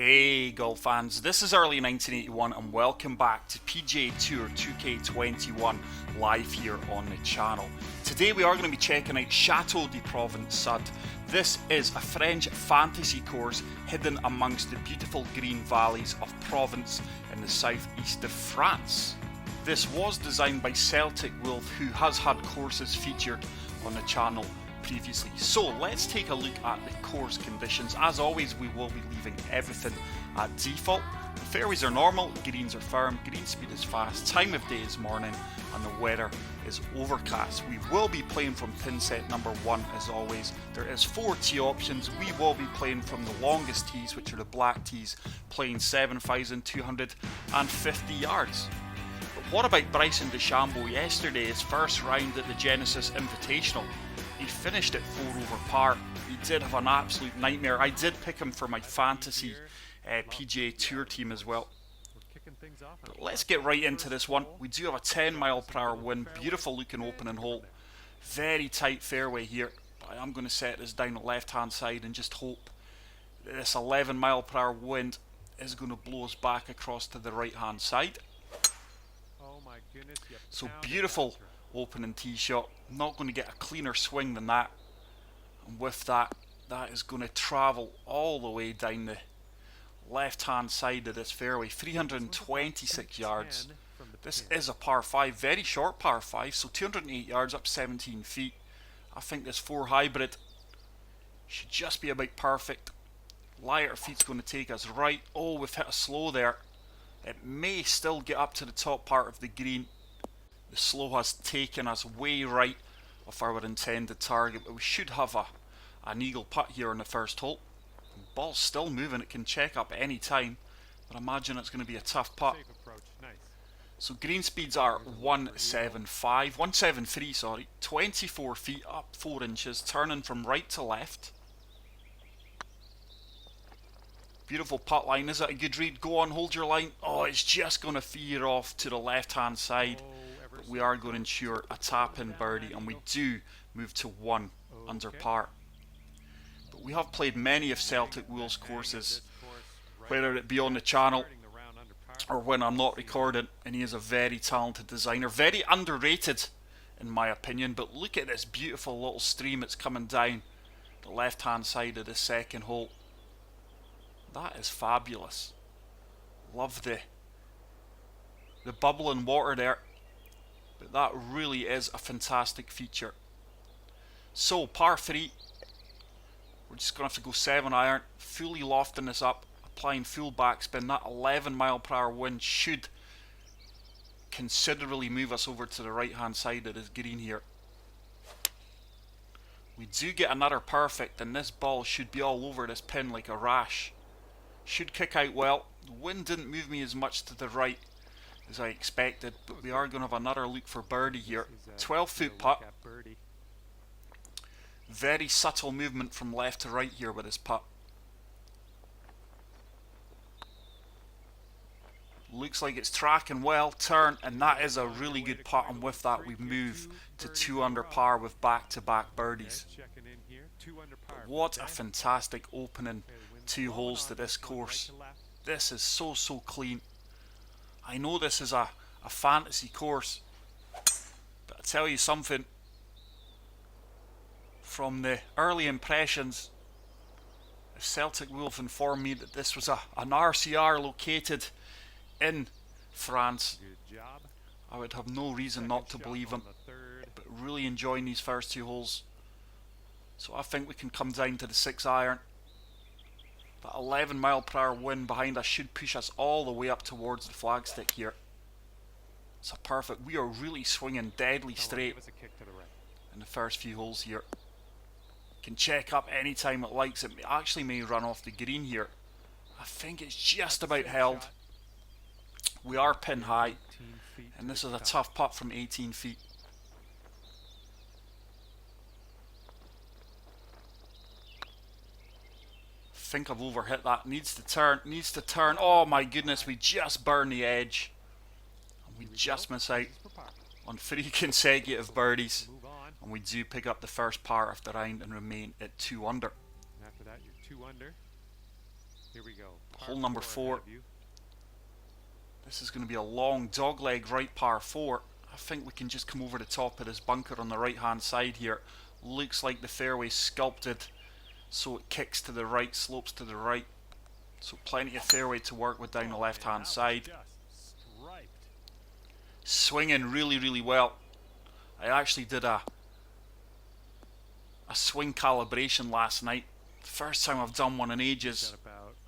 Hey golf fans, this is early 1981 and welcome back to PGA Tour 2K21 live here on the channel. Today we are going to be checking out Château de Provence Sud. This is a French fantasy course hidden amongst the beautiful green valleys of Provence in the southeast of France. This was designed by Celtic Wolf, who has had courses featured on the channel previously. So let's take a look at the course conditions. As always, we will be leaving everything at default. The fairways are normal, greens are firm, green speed is fast, time of day is morning, and the weather is overcast. We will be playing from pin set number 1 as always. There is 4 tee options. We will be playing from the longest tees, which are the black tees, playing 7,250 yards. But what about Bryson DeChambeau yesterday, his first round at the Genesis Invitational? He finished at 4 over par. He did have an absolute nightmare. I did pick him for my fantasy PGA Tour team as well. But let's get right into this one. We do have a 10 mile per hour wind. Beautiful looking opening hole. Very tight fairway here. I am going to set this down the left hand side and just hope that this 11 mile per hour wind is going to blow us back across to the right hand side. So beautiful opening tee shot. Not going to get a cleaner swing than that, and with that, that is going to travel all the way down the left hand side of this fairway, 326 yards. This is a par 5, very short par 5, so 208 yards up 17 feet. I think this 4 hybrid should just be about perfect. Lighter feet's going to take us right. Oh, we've hit a slow there. It may still get up to the top part of the green. The slow has taken us way right of our intended target, but we should have an eagle putt here on the first hole. The ball's still moving, it can check up any time, but I imagine it's going to be a tough putt. So green speeds are 173, sorry, 24 feet up 4 inches, turning from right to left. Beautiful putt line. Is it a good read? Go on, hold your line. Oh, it's just going to veer off to the left hand side. We are going to ensure a tap-in birdie, and we do move to 1 under par. But we have played many of Celtic Wolf's courses, whether it be on the channel or when I'm not recording, and he is a very talented designer, very underrated in my opinion. But look at this beautiful little stream that's coming down the left hand side of the second hole. That is fabulous. Love the bubbling water there. But that really is a fantastic feature. So par 3, we're just going to have to go 7 iron, fully lofting this up, applying full backspin. That 11 mile per hour wind should considerably move us over to the right hand side of this green here. We do get another perfect, and this ball should be all over this pin like a rash. Should kick out well. The wind didn't move me as much to the right as I expected, but we are going to have another look for birdie here. 12-foot putt. Very subtle movement from left to right here with this putt. Looks like it's tracking well. Turn, and that is a really good putt, and with that we move to 2 under par with back-to-back birdies. But what a fantastic opening 2 holes to this course. This is so clean. I know this is a fantasy course, but I tell you something, from the early impressions, if Celtic Wolf informed me that this was an RCR located in France, I would have no reason not to believe him. But really enjoying these first 2 holes. So I think we can come down to the 6 iron. That 11 mile per hour wind behind us should push us all the way up towards the flagstick here. It's a perfect. We are really swinging deadly straight in the first few holes here. Can check up anytime it likes. It actually may run off the green here. I think it's just about held. We are pin high, and this is a tough putt from 18 feet. I think I've overhit that. Needs to turn. Oh my goodness, we just burn the edge. And we just miss out on 3 consecutive birdies. And we do pick up the first par of the round and remain at 2 under. After that, you're 2 under. Here we go. Hole number 4. ahead of you. This is going to be a long dogleg right par 4. I think we can just come over the top of this bunker on the right hand side here. Looks like the fairway's sculpted so it kicks to the right, slopes to the right. So plenty of fairway to work with down the left hand side. Swinging really well. I actually did a swing calibration last night. First time I've done one in ages,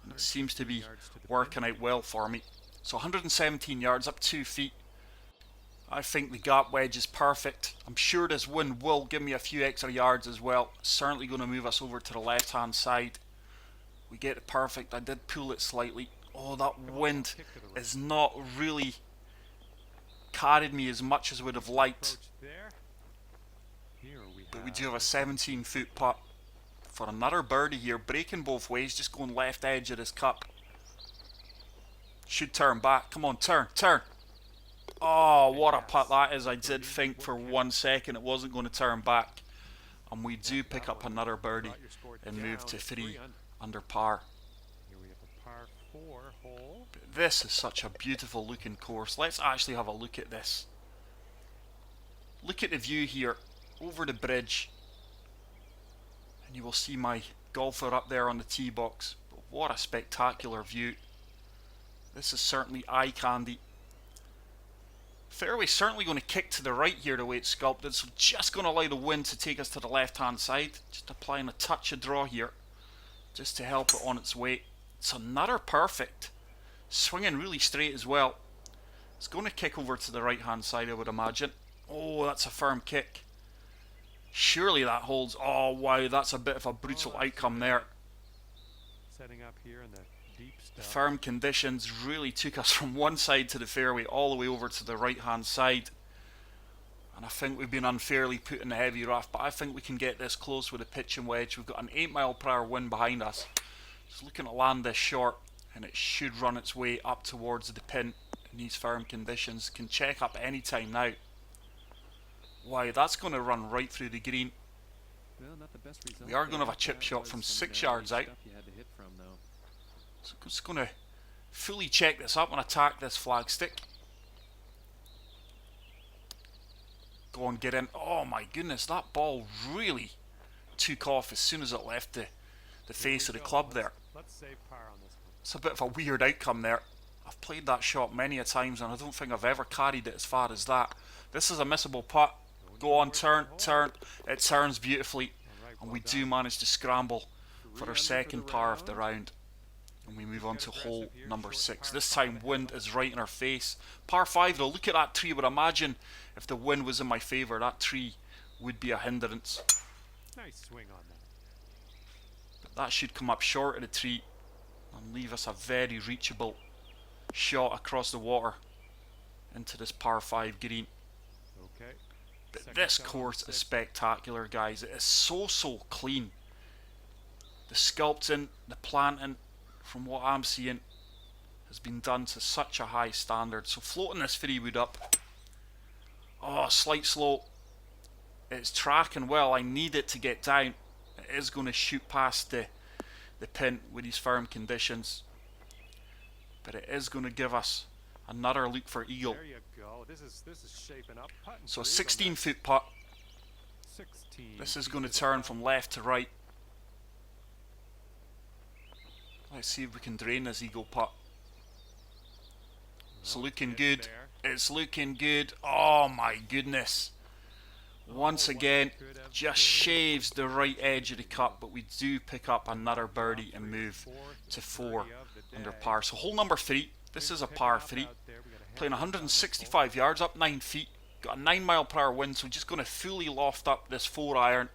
and it seems to be working out well for me. So 117 yards, up 2 feet. I think the gap wedge is perfect. I'm sure this wind will give me a few extra yards as well. Certainly going to move us over to the left hand side. We get it perfect. I did pull it slightly. Oh, that wind is not really carried me as much as I would have liked. But we do have a 17-foot putt for another birdie here. Breaking both ways, just going left edge of this cup. Should turn back. Come on, turn. Oh, what a putt that is. I did think for 1 second it wasn't going to turn back. And we do pick up another birdie and move to 3 under par. Here we have a par 4 hole. But this is such a beautiful looking course. Let's actually have a look at this. Look at the view here over the bridge. And you will see my golfer up there on the tee box. But what a spectacular view. This is certainly eye candy. Fairway's certainly going to kick to the right here the way it's sculpted, so just going to allow the wind to take us to the left hand side. Just applying a touch of draw here just to help it on its way. It's another perfect. Swinging really straight as well. It's going to kick over to the right hand side, I would imagine. Oh, that's a firm kick. Surely that holds. Oh wow, that's a bit of a brutal outcome there. Setting up here in the deep stuff. The firm conditions really took us from one side to the fairway all the way over to the right hand side. And I think we've been unfairly put in the heavy rough, but I think we can get this close with a pitch and wedge. We've got an 8-mile-per-hour wind behind us. Just looking to land this short, and it should run its way up towards the pin in these firm conditions. Can check up any time now. Wow, that's going to run right through the green. Well, not the best result. We are going to have a chip shot from 6 yards out. You had to hit from, though. So I'm just going to fully check this up and attack this flag stick. Go on, get in. Oh my goodness, that ball really took off as soon as it left the face of the club there. Let's save par on this one. It's a bit of a weird outcome there. I've played that shot many a times and I don't think I've ever carried it as far as that. This is a missable putt. Go on, turn. It turns beautifully, and we do manage to scramble for our second par of the round. And we move on to hole number 6. This time wind is right in our face. Par 5 though, look at that tree. I would imagine if the wind was in my favour, that tree would be a hindrance. Nice swing on that. But that should come up short of the tree and leave us a very reachable shot across the water into this par 5 green. Okay. But this course is spectacular, guys. It is so clean. The sculpting, the planting, from what I'm seeing, has been done to such a high standard. So floating this 3-wood up. Oh, slight slope. It's tracking well. I need it to get down. It is going to shoot past the pin with these firm conditions. But it is going to give us another look for eagle. There you go. This is shaping up. So a 16-foot putt. 16. This is going to turn from left to right. Let's see if we can drain this eagle putt. It's looking good. It's looking good. Oh my goodness. Once again, just shaves the right edge of the cup, but we do pick up another birdie and move to 4 under par. So hole number 3. This is a par 3. Playing 165 yards, up 9 feet. Got a 9-mile-per-hour wind, so just going to fully loft up this 4-iron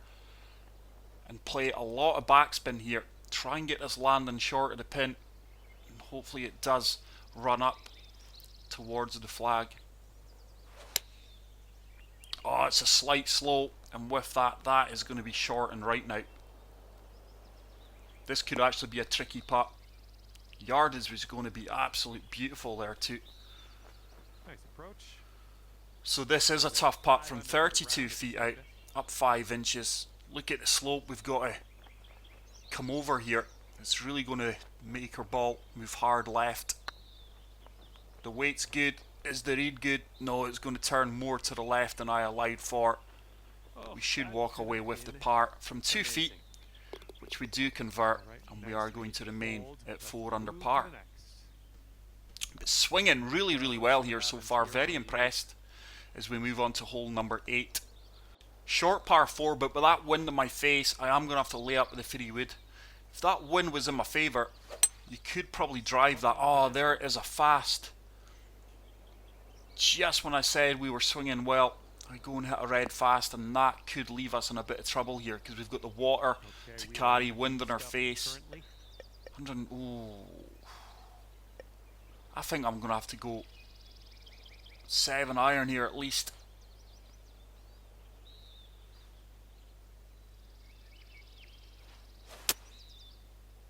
and play a lot of backspin here. Try and get this landing short of the pin, and hopefully it does run up towards the flag. Oh, it's a slight slope, and with that, that is going to be short and right now. This could actually be a tricky putt. Yardage was going to be absolutely beautiful there too. Nice approach. So this is a tough putt from 32 feet out, up 5 inches. Look at the slope we've got to come over here. It's really going to make her ball move hard left. The weight's good. Is the read good? No, it's going to turn more to the left than I allowed for. But we should walk away with the par from 2 feet, which we do convert, and we are going to remain at 4 under par. But swinging really, really well here so far. Very impressed as we move on to hole number 8. Short par 4, but with that wind in my face, I am going to have to lay up with the 3-wood. If that wind was in my favour, you could probably drive that. Oh, there is a fast. Just when I said we were swinging well, I go and hit a red fast, and that could leave us in a bit of trouble here because we've got the water to carry, wind in our face. 100. Ooh. I think I'm going to have to go 7 iron here at least.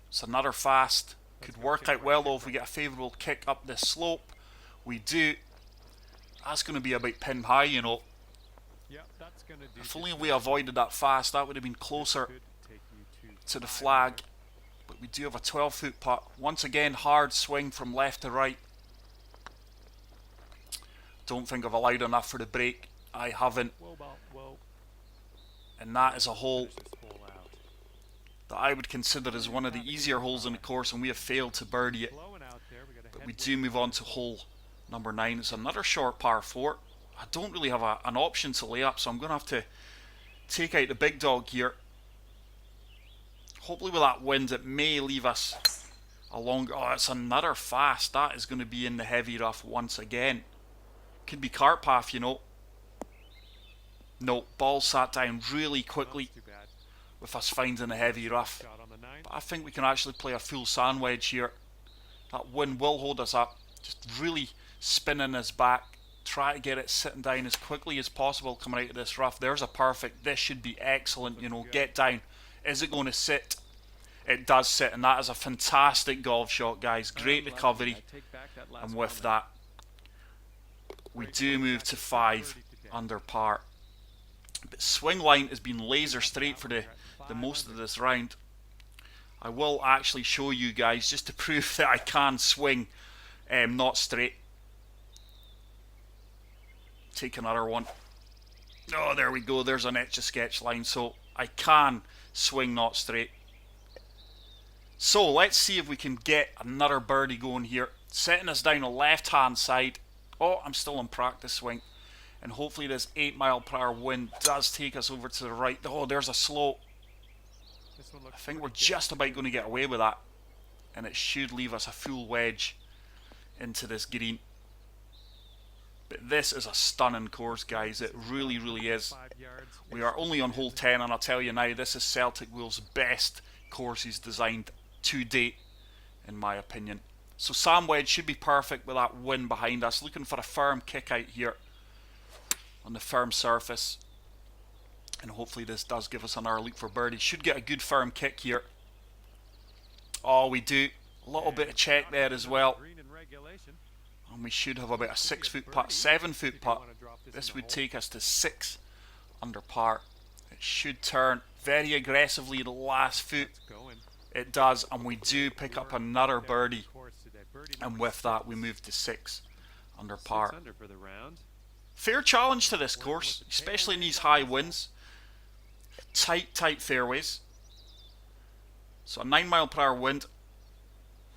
It's another fast. Could work out well though if we get a favourable kick up this slope. We do. That's going to be about pin high, you know. If only we avoided that fast, that would have been closer to the flag. But we do have a 12-foot putt. Once again, hard swing from left to right. Don't think I've allowed enough for the break. I haven't. And that is a hole that I would consider as one of the easier holes in the course, and we have failed to birdie it. But we do move on to hole number 9. It's another short par 4. I don't really have an option to lay up, so I'm going to have to take out the big dog here. Hopefully with that wind it may leave us a longer... Oh, it's another fast. That is going to be in the heavy rough once again. Could be cart path, you know. No, ball sat down really quickly with us finding a heavy rough. But I think we can actually play a full sand wedge here. That wind will hold us up. Just really spinning us back. Try to get it sitting down as quickly as possible coming out of this rough. There's a perfect. This should be excellent, you know. Get down. Is it going to sit? It does sit, and that is a fantastic golf shot, guys. Great recovery. And with that, we do move to 5 under par. But swing line has been laser straight for the most of this round. I will actually show you guys just to prove that I can swing not straight. Take another one. Oh, there we go. There's an Etch-a-Sketch line. So I can swing not straight. So let's see if we can get another birdie going here. Setting us down the left hand side. Oh, I'm still in practice swing. And hopefully this 8 mile per hour wind does take us over to the right. Oh, there's a slope. I think we're just about going to get away with that. And it should leave us a full wedge into this green. But this is a stunning course, guys. It really, really is. We are only on hole 10, and I'll tell you now, this is Celtic Wheel's best course he's designed to date, in my opinion. So sand wedge should be perfect with that wind behind us. Looking for a firm kick out here on the firm surface. And hopefully this does give us another look for birdie. Should get a good firm kick here. Oh, we do. A little bit of check there as well. And we should have about a 6-foot putt, 7-foot putt. This would take us to 6 under par. It should turn very aggressively the last foot. It does, and we do pick up another birdie. And with that, we move to 6 under par. Fair challenge to this course, especially in these high winds. Tight fairways. So a 9 mile per hour wind.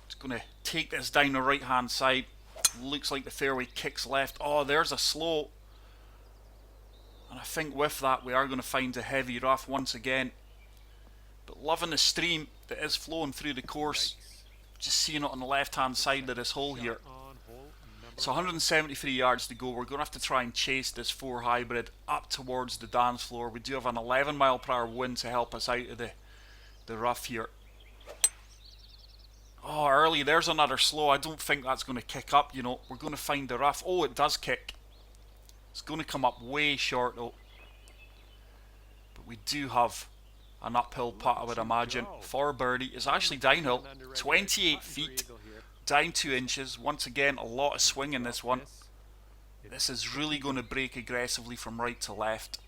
It's going to take this down the right hand side. Looks like the fairway kicks left. Oh, there's a slow. And I think with that we are going to find a heavy rough once again. But loving the stream that is flowing through the course. Just seeing it on the left hand side of this hole here. So 173 yards to go. We're going to have to try and chase this 4 hybrid up towards the dance floor. We do have an 11 mile per hour wind to help us out of the rough here. Oh, early, there's another slow. I don't think that's going to kick up, you know. We're going to find the rough. Oh, it does kick. It's going to come up way short, though. But we do have an uphill putt, I would imagine, for birdie. It's actually downhill. 28 feet, down 2 inches. Once again, a lot of swing in this one. This is really going to break aggressively from right to left.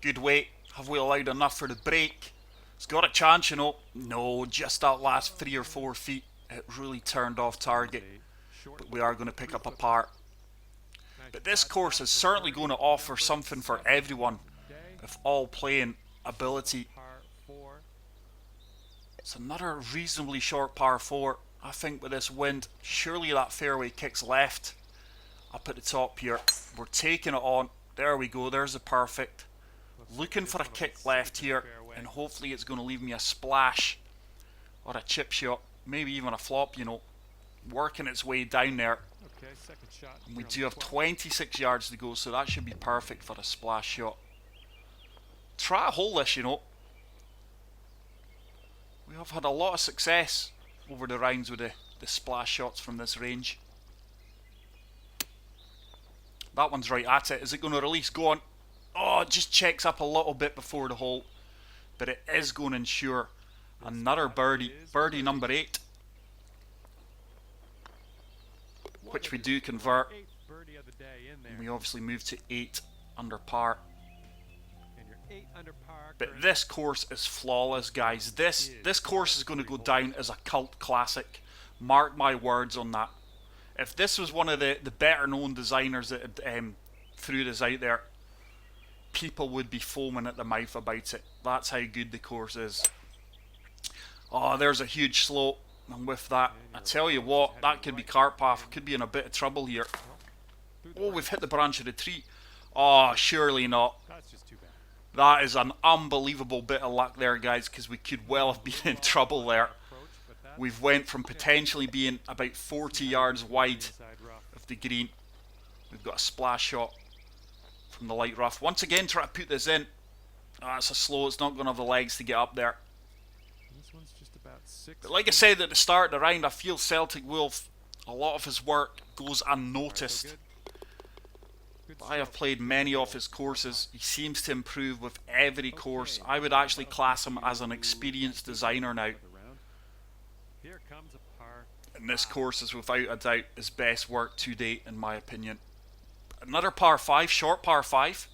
Good weight. Have we allowed enough for the break? It's got a chance, you know. No, just that last 3 or 4 feet, it really turned off target. But we are going to pick up a par. But this course is certainly going to offer something for everyone, if all playing ability. It's another reasonably short par 4. I think with this wind, surely that fairway kicks left up at the top here. We're taking it on. There we go, there's a perfect. Looking for a kick left here, and hopefully it's going to leave me a splash or a chip shot, maybe even a flop, you know, working its way down there. And we do have 26 yards to go, so that should be perfect for a splash shot. Try to hold this, you know. We have had a lot of success over the rounds with the splash shots from this range. That one's right at it. Is it going to release? Go on. Oh, it just checks up a little bit before the hole. But it is going to ensure another birdie. Birdie number 8. Which we do convert. And we obviously move to 8 under par. But this course is flawless, guys. This course is going to go down as a cult classic. Mark my words on that. If this was one of the better known designers that threw this out there, people would be foaming at the mouth about it. That's how good the course is. Oh, there's a huge slope. And with that, I tell you what, that could be cart path. Could be in a bit of trouble here. Oh, we've hit the branch of the tree. Oh, surely not. That is an unbelievable bit of luck there, guys, because we could well have been in trouble there. We've went from potentially being about 40 yards wide of the green. We've got a splash shot from the light rough. Once again, try to put this in. It's a slow. It's not going to have the legs to get up there. But like I said at the start of the round, I feel Celtic Wolf, a lot of his work goes unnoticed. I have played many of his courses. He seems to improve with every course. I would actually class him as an experienced designer now. And this course is without a doubt his best work to date, in my opinion. Another par 5, short par 5.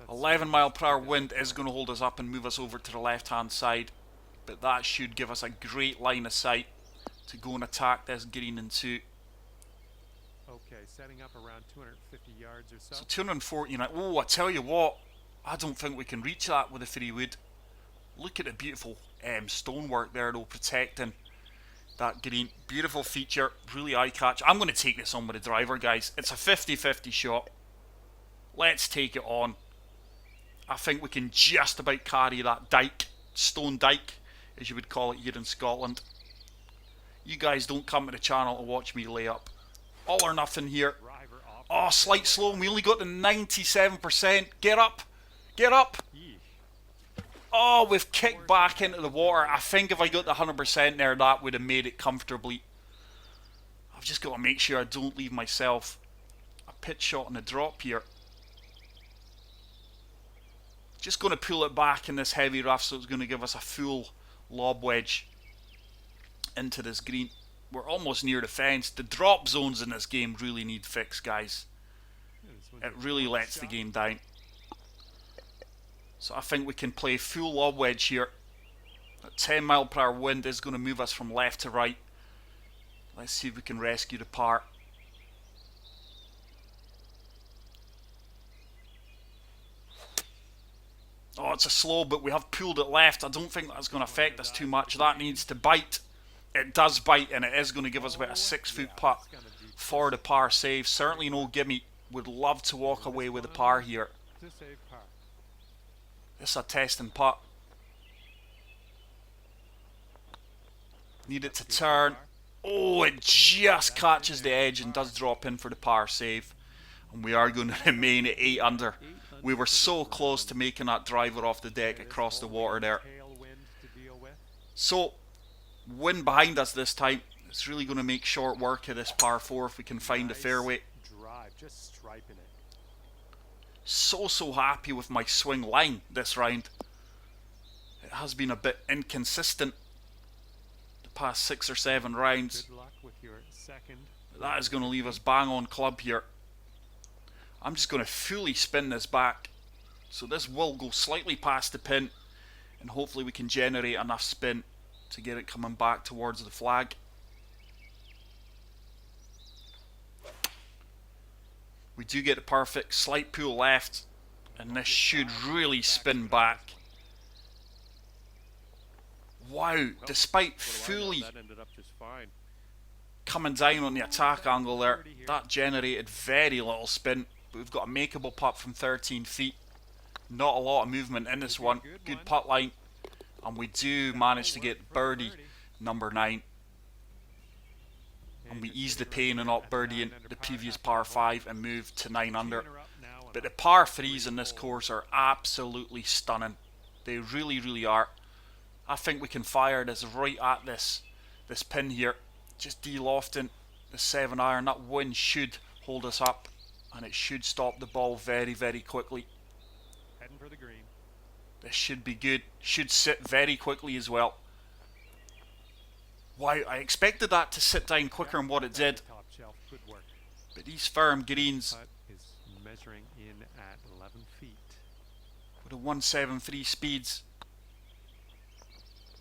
11 mile per hour wind is going to hold us up and move us over to the left hand side. But that should give us a great line of sight to go and attack this green in 2. Okay, setting up around 250 yards or so. So 240, oh, I tell you what, I don't think we can reach that with a 3-wood. Look at the beautiful stonework there, though, protecting that green. Beautiful feature, really eye-catching. I'm going to take this on with the driver, guys. It's a 50-50 shot. Let's take it on. I think we can just about carry that dike, stone dike, as you would call it here in Scotland. You guys don't come to the channel to watch me lay up. All or nothing here. Oh, slight slow, and we only got the 97%. Get up! Get up! Oh, we've kicked back into the water. I think if I got the 100% there, that would have made it comfortably. I've just got to make sure I don't leave myself a pitch shot on the drop here. Just going to pull it back in this heavy rough, so it's going to give us a full lob wedge into this green. We're almost near the fence. The drop zones in this game really need fix, guys. It really lets the game down. So I think we can play full lob wedge here. That 10 mile per hour wind is going to move us from left to right. Let's see if we can rescue the par. Oh, it's a slow, but we have pulled it left. I don't think that's going to affect us too much. That needs to bite. It does bite, and it is going to give us about a 6-foot putt for the par save. Certainly no gimme. Would love to walk away with a par here. This is a testing putt. Need it to turn. Oh, it just catches the edge and does drop in for the par save. And we are going to remain at 8 under. We were so close to making that driver off the deck across the water there. So, wind behind us this time. It's really going to make short work of this par 4 if we can find a fairway. So happy with my swing line this round. It has been a bit inconsistent the past 6 or 7 rounds. That is going to leave us bang on club here. I'm just going to fully spin this back. So this will go slightly past the pin. and hopefully we can generate enough spin to get it coming back towards the flag. We do get the perfect slight pull left, and this should really spin back. Wow, despite fully coming down on the attack angle there, that generated very little spin. But we've got a makeable putt from 13 feet. Not a lot of movement in this one. Good putt line. And we do manage to get birdie number 9. And we ease the pain of not birdieing the previous par 5 and move to 9 under. But the par 3s in this course are absolutely stunning. They really, really are. I think we can fire this right at this pin here. Just de-lofting the 7 iron. That wind should hold us up, and it should stop the ball very, very quickly. Heading for the green. This should be good. Should sit very quickly as well. Wow, I expected that to sit down quicker than what it did. Top shelf. Good work. But these firm greens Putt is measuring in at 11 feet. with the 173 speeds.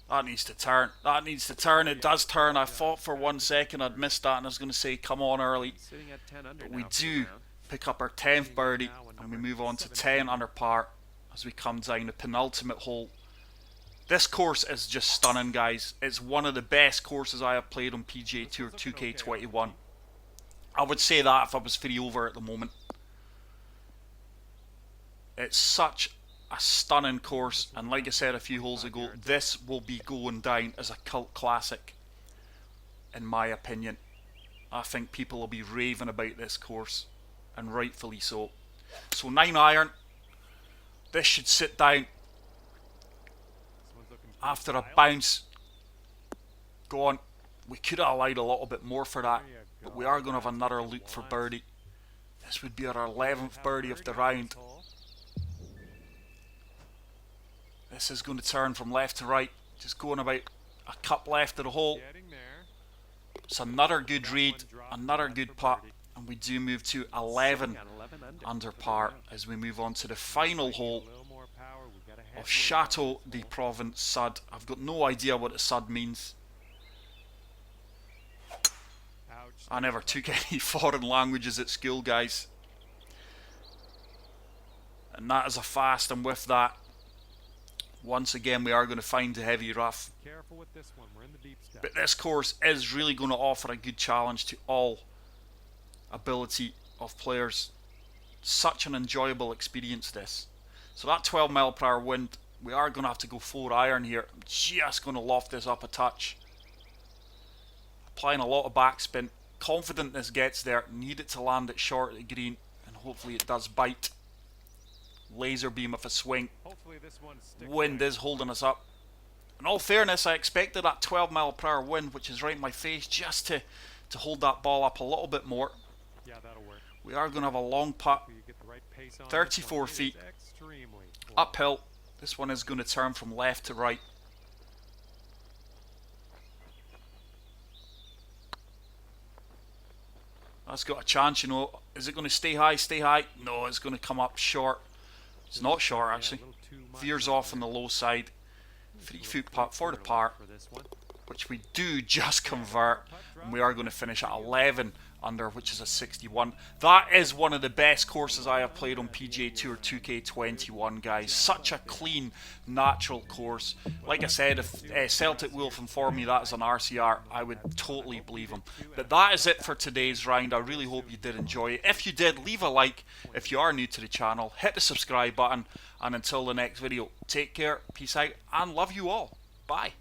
That needs to turn. That needs to turn. It does turn. I thought for 1 second I'd missed that and I was going to say come on early. Sitting at 10 under But we now for the do round. pick up our 10th birdie and we move on to 10 under par as we come down the penultimate hole. This course is just stunning, guys. It's one of the best courses I have played on PGA Tour 2K21. I would say that if I was free over at the moment. It's such a stunning course, and like I said a few holes ago, this will be going down as a cult classic, in my opinion. I think people will be raving about this course, and rightfully so. So 9 iron. This should sit down after a bounce. Go on. We could have allowed a little bit more for that, but we are going to have another look for birdie. This would be our 11th birdie of the round. This is going to turn from left to right, just going about a cup left of the hole. It's another good read, another good putt, and we do move to 11 under par as we move on to the final hole of Château de Provence Sud. I've got no idea what the Sud means. I never took any foreign languages at school, guys. And that is a fast, and with that, once again we are going to find the heavy rough. Careful with this one. We're in the deep stuff. But this course is really going to offer a good challenge to all ability of players. Such an enjoyable experience, this. So that 12 mile per hour wind, we are going to have to go 4 iron here. I'm just going to loft this up a touch. Applying a lot of backspin. Confident this gets there. Need it to land it short of the green, and hopefully it does bite. Laser beam of a swing. Hopefully this one sticks. Wind is holding us up. In all fairness, I expected that 12 mile per hour wind, which is right in my face, just to hold that ball up a little bit more. Yeah, that'll work. We are going to have a long putt, You get the right pace on 34 this one. It feet, is extremely close. uphill. This one is going to turn from left to right. That's got a chance, you know. Is it going to stay high? Stay high? No, it's going to come up short. It's not short, actually. Yeah, a little too much Veers on off on the low side. 3 foot putt for the par, for this one. which we do just convert, and we are going to finish at 11 under, which is a 61. That is one of the best courses I have played on PGA Tour 2K21, guys. Such a clean, natural course. Like I said, if Celtic Wolf informed me that is an RCR, I would totally believe him. But that is it for today's round. I really hope you did enjoy it. If you did, leave a like. If you are new to the channel, hit the subscribe button. And until the next video, take care, peace out, and love you all. Bye.